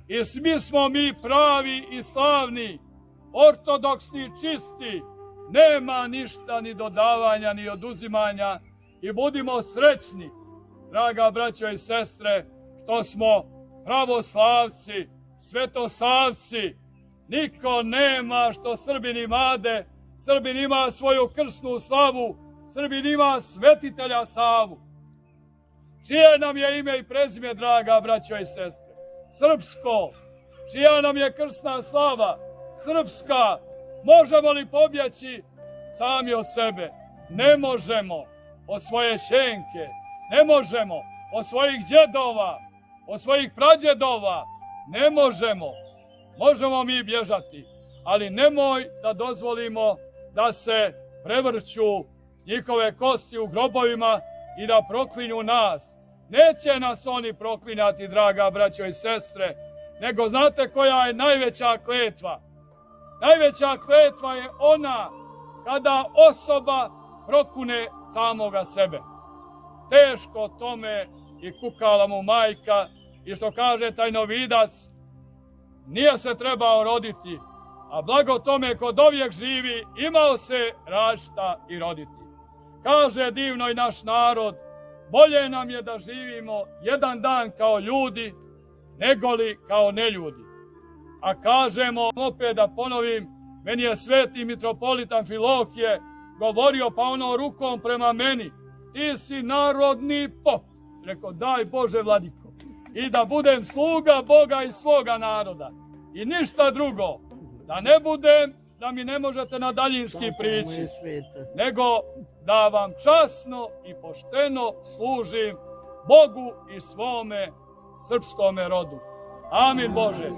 I svi smo mi pravi i slavni, ortodoksni, čisti, nema ništa ni dodavanja ni oduzimanja i budimo srećni, draga braćo i sestre, što smo pravoslavci, svetosavci. Niko nema što Srbin imade, Srbin ima svoju krsnu slavu, Srbin ima svetitelja Savu. Čije nam je ime i prezime, draga braćo i sestre? Srpsko. Čija nam je krsna slava? Srpska. Možemo li pobjeći sami od sebe? Ne možemo. Od svoje šenke. Ne možemo. Od svojih djedova. Od svojih prađedova. Ne možemo. Možemo mi bježati, ali nemoj da dozvolimo da se prevrću njihove kosti u grobovima i da proklinju nas. Neće nas oni proklinjati, draga braćo i sestre, nego znate koja je najveća kletva? Najveća kletva je ona kada osoba prokune samoga sebe. Teško tome i kukala mu majka i što kaže tajnovidac, nije se trebao roditi, a blago tome ko dovijek živi, imao se rašta i roditi. Kaže divno i naš narod, bolje nam je da živimo jedan dan kao ljudi, negoli kao neljudi. A kažemo, opet da ponovim, meni je sveti mitropolit Amfilohije govorio pa ono rukom prema meni, ti si narodni pop. Rekao, daj Bože vladiko, i da budem sluga Boga i svoga naroda. I ništa drugo, da ne budem, da mi ne možete na daljinski prići, nego da vam časno i pošteno služim Bogu i svome srpskome rodu. Amin Bože.